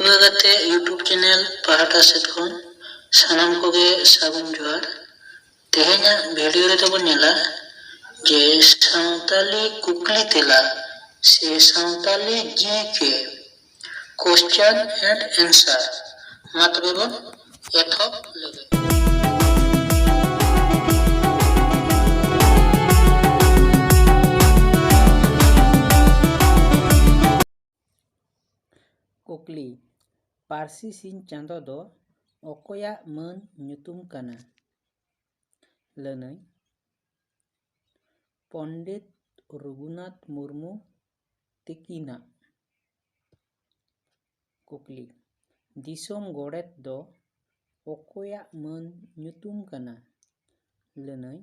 ᱩᱨᱜᱟᱹᱜᱟᱛᱮ YouTube channel पाहटा सेद खन सानाम कोगे सागुन जोहार। तेहेᱧᱟᱜ video रे तबन नेला जे सावताली कुकली तेला से सावताली जीके क्वेश्चन एंड आंसर मा तबे बन एथॉप लगे। कुकली पारसी सिंह चांदो दो ओकोया मन ᱧᱩᱛᱩᱢ काना लनई पंडित रघुनाथ मुर्मू तिकीना। कुकली दिसोम गोड़ेत दो ओकोया मन ᱧᱩᱛᱩᱢ काना लनई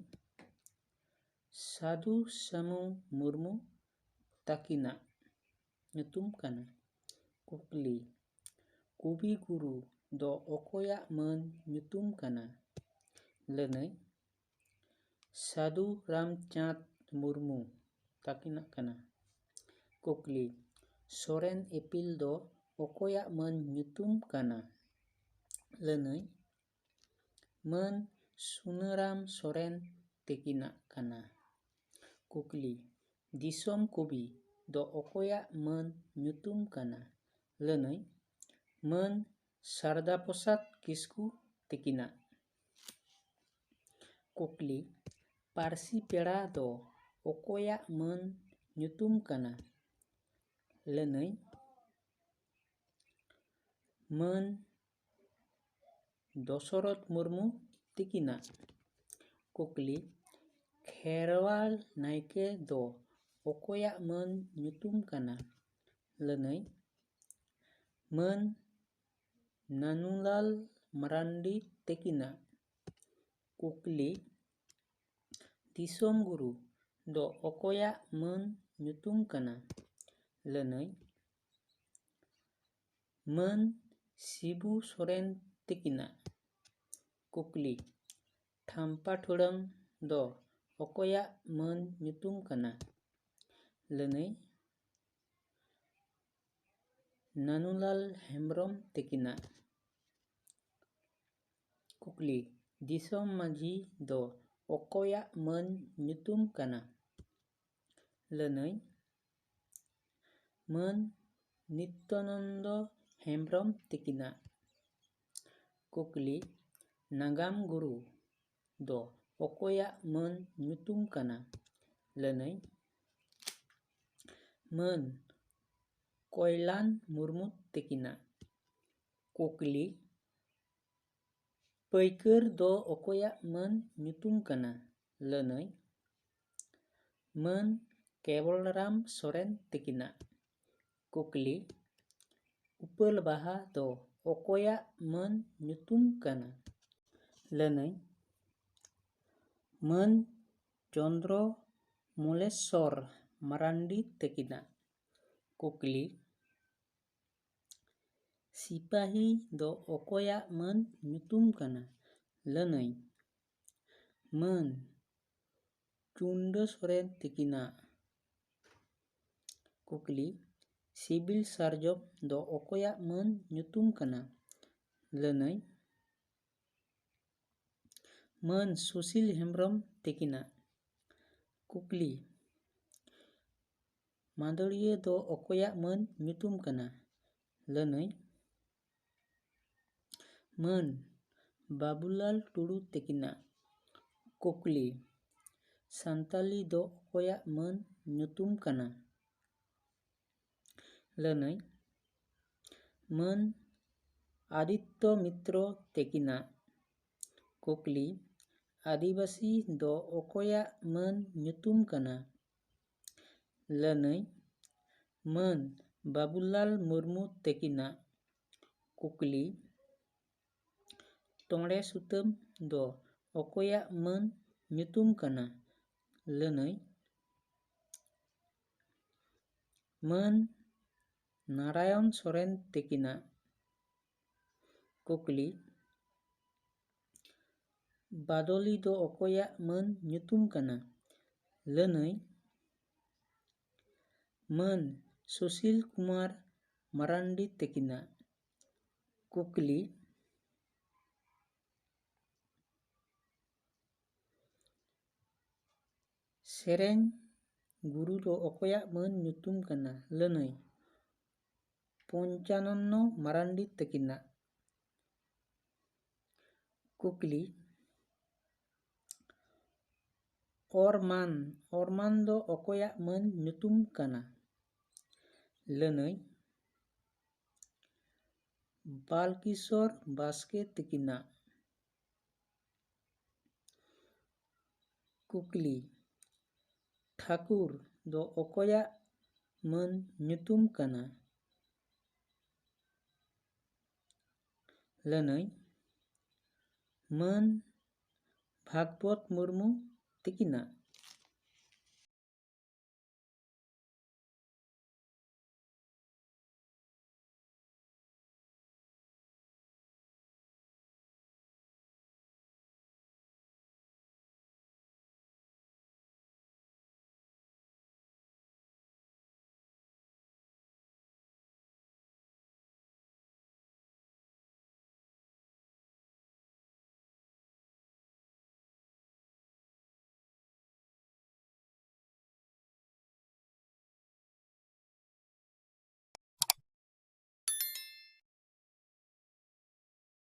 साधु सामू मुर्मू ताकीना ᱧᱩᱛᱩᱢ काना। कुकली कवि गुरु दो ओकोया मन ᱧᱩᱛᱩᱢ काना लनई साधु रामचांद मुर्मू ताकीना काना। कुकली सोरेन इपिल दो ओकोया मन ᱧᱩᱛᱩᱢ काना लनई मन सुनाराम सोरेन तिकीना काना। कुकली दिसोम कवि दो ओकोया मन ᱧᱩᱛᱩᱢ काना लनई मन शारदा प्रसाद किस्कू तिकीना। कुकली पारसी पेड़ा दो ओकोया मन ᱧᱩᱛᱩᱢ काना लनई मन दशरथ मुर्मू तिकीना। कुकली खेरवाल नायके दो ओकोया मन ᱧᱩᱛᱩᱢ काना लनई मन नानूलाल मरांडी तिकीना। कुकली दिसोम गुरु दो ओकोया मन ᱧᱩᱛᱩᱢ काना लनई मन शिबू सोरेन तिकीना। कुकली ठाम्पा ठुड़म दो ओकोया मन ᱧᱩᱛᱩᱢ काना लनई नानूलाल हेम्ब्रम तिकीना। कुकली दिसोम माझी दो ओकोया मन ᱧᱩᱛᱩᱢ काना लनई मन नित्यानंद हेम्ब्रम तिकीना। कुकली नागाम गुरु दो ओकोया मन ᱧᱩᱛᱩᱢ काना लनई मन कोयलान मुर्मू तिकीना। कुकली पैकर दो ओकोया मन ᱧᱩᱛᱩᱢ काना लनई मन केवलराम सोरेन तिकीना। कुकली उपल बाहा दो ओकोया मन ᱧᱩᱛᱩᱢ काना लनई मन चंद्र मलेश्वर मरांडी तिकीना। कुकली सिपाही दो ओकोया मन ᱧᱩᱛᱩᱢ काना लनई मन चुंड सोरेन तिकीना। कुकली सिविल सार्जन दो ओकोया मन ᱧᱩᱛᱩᱢ काना लनई मन सुशील हेम्ब्रम तिकीना। कुकली मादड़िया दो ओकोया मन ᱧᱩᱛᱩᱢ काना लनई मन बाबूलाल टुडू तिकीना। कुकली संताली दो ओकोया मन ᱧᱩᱛᱩᱢ काना लनई मन आदित्य मित्र तिकीना। कुकली आदिवासी दो ओकोया मन ᱧᱩᱛᱩᱢ काना लनई मन बाबूलाल मुर्मू तिकीना। कुकली तोड़े सुतम दो ओकोया मन ᱧᱩᱛᱩᱢ काना लनई मन नारायण सोरेन तिकीना। कुकली बादली दो ओकोया मन ᱧᱩᱛᱩᱢ काना लनई मन सुशील कुमार मरांडी तिकीना। कुकली सेरेंग गुरु दो अकोयाग मान nyutum kana लनई पंचानन्नो मारांडी तकिना कुकली ओरमान दो अकोयाग मान nyutum kana लनई बालकिशोर बास्के तकिना कुकली ठाकुर दो अकोयाग मान nyutum kana लनई मान भागवत मुर्मू तकिना।